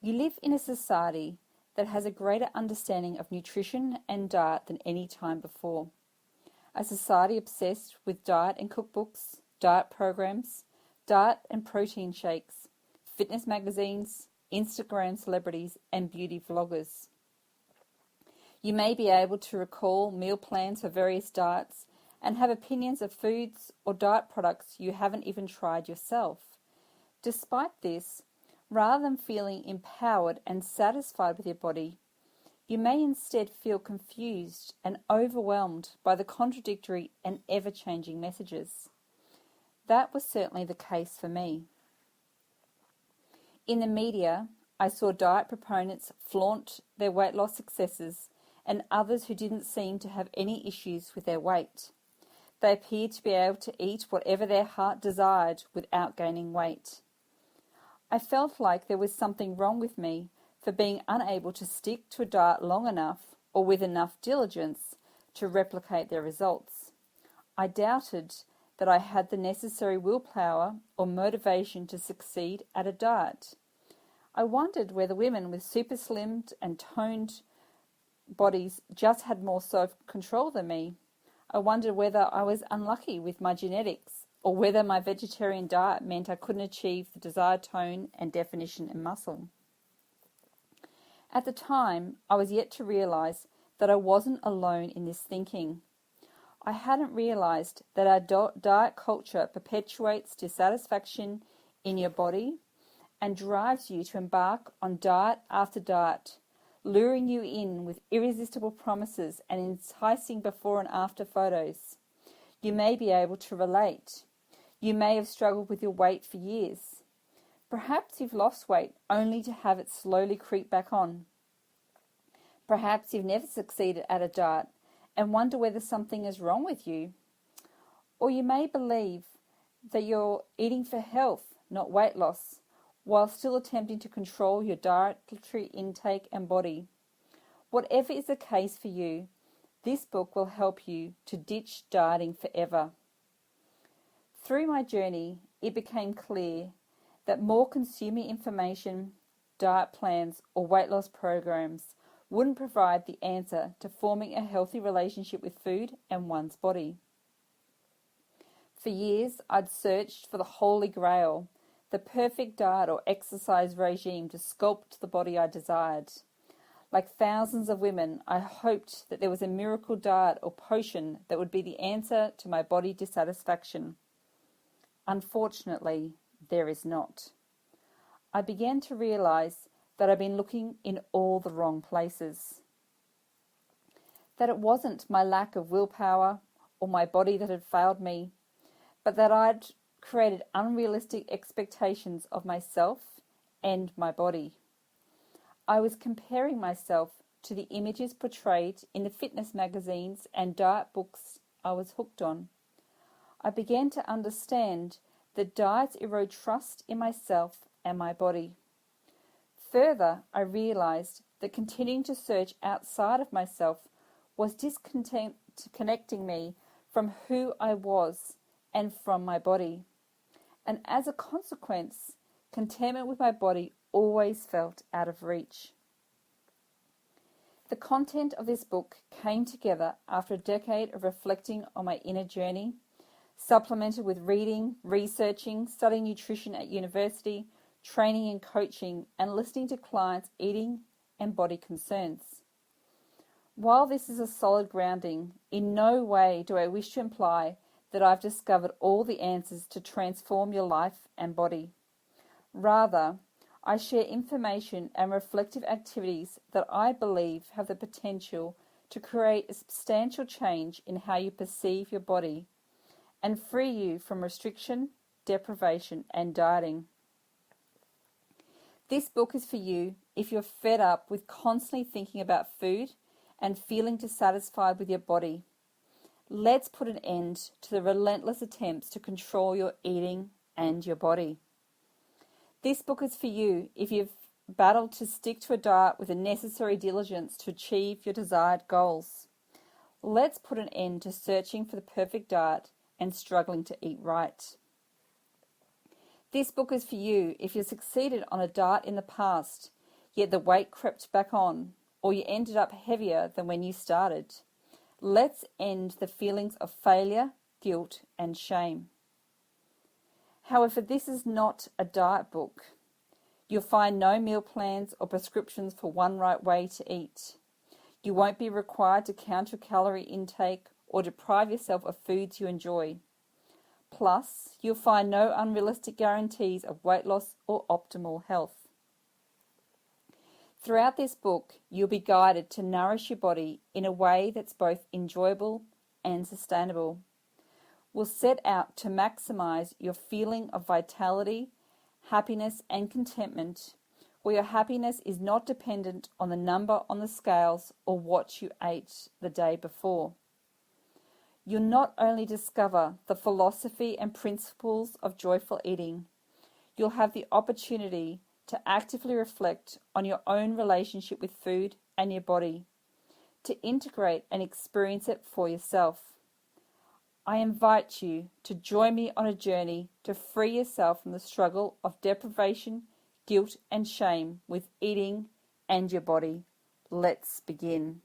You live in a society that has a greater understanding of nutrition and diet than any time before. A society obsessed with diet and cookbooks, diet programs, diet and protein shakes, fitness magazines, Instagram celebrities, and beauty vloggers. You may be able to recall meal plans for various diets and have opinions of foods or diet products you haven't even tried yourself. Despite this, rather than feeling empowered and satisfied with your body, you may instead feel confused and overwhelmed by the contradictory and ever-changing messages. That was certainly the case for me. In the media, I saw diet proponents flaunt their weight loss successes and others who didn't seem to have any issues with their weight. They appeared to be able to eat whatever their heart desired without gaining weight. I felt like there was something wrong with me for being unable to stick to a diet long enough or with enough diligence to replicate their results. I doubted that I had the necessary willpower or motivation to succeed at a diet. I wondered whether women with super slimmed and toned bodies just had more self-control than me. I wondered whether I was unlucky with my genetics or whether my vegetarian diet meant I couldn't achieve the desired tone and definition and muscle. At the time, I was yet to realize that I wasn't alone in this thinking. I hadn't realized that our diet culture perpetuates dissatisfaction in your body and drives you to embark on diet after diet, luring you in with irresistible promises and enticing before and after photos. You may be able to relate. You may have struggled with your weight for years. Perhaps you've lost weight only to have it slowly creep back on. Perhaps you've never succeeded at a diet and wonder whether something is wrong with you. Or you may believe that you're eating for health, not weight loss, while still attempting to control your dietary intake and body. Whatever is the case for you, this book will help you to ditch dieting forever. Through my journey, it became clear that more consumer information, diet plans, or weight loss programs wouldn't provide the answer to forming a healthy relationship with food and one's body. For years, I'd searched for the holy grail, the perfect diet or exercise regime to sculpt the body I desired. Like thousands of women, I hoped that there was a miracle diet or potion that would be the answer to my body dissatisfaction. Unfortunately, there is not. I began to realize that I'd been looking in all the wrong places. That it wasn't my lack of willpower or my body that had failed me, but that I'd created unrealistic expectations of myself and my body. I was comparing myself to the images portrayed in the fitness magazines and diet books I was hooked on. I began to understand that diets erode trust in myself and my body. Further, I realized that continuing to search outside of myself was disconnecting me from who I was and from my body. And as a consequence, contentment with my body always felt out of reach. The content of this book came together after a decade of reflecting on my inner journey, supplemented with reading, researching, studying nutrition at university, training and coaching, and listening to clients' eating and body concerns. While this is a solid grounding, in no way do I wish to imply that I've discovered all the answers to transform your life and body. Rather, I share information and reflective activities that I believe have the potential to create a substantial change in how you perceive your body and free you from restriction, deprivation, and dieting. This book is for you if you're fed up with constantly thinking about food and feeling dissatisfied with your body. Let's put an end to the relentless attempts to control your eating and your body. This book is for you if you've battled to stick to a diet with the necessary diligence to achieve your desired goals. Let's put an end to searching for the perfect diet and struggling to eat right. This book is for you if you've succeeded on a diet in the past, yet the weight crept back on, or you ended up heavier than when you started. Let's end the feelings of failure, guilt, and shame. However, this is not a diet book. You'll find no meal plans or prescriptions for one right way to eat. You won't be required to count your calorie intake or deprive yourself of foods you enjoy. Plus, you'll find no unrealistic guarantees of weight loss or optimal health. Throughout this book, you'll be guided to nourish your body in a way that's both enjoyable and sustainable. We'll set out to maximize your feeling of vitality, happiness, and contentment, where your happiness is not dependent on the number on the scales or what you ate the day before. You'll not only discover the philosophy and principles of joyful eating, you'll have the opportunity to actively reflect on your own relationship with food and your body, to integrate and experience it for yourself. I invite you to join me on a journey to free yourself from the struggle of deprivation, guilt, and shame with eating and your body. Let's begin.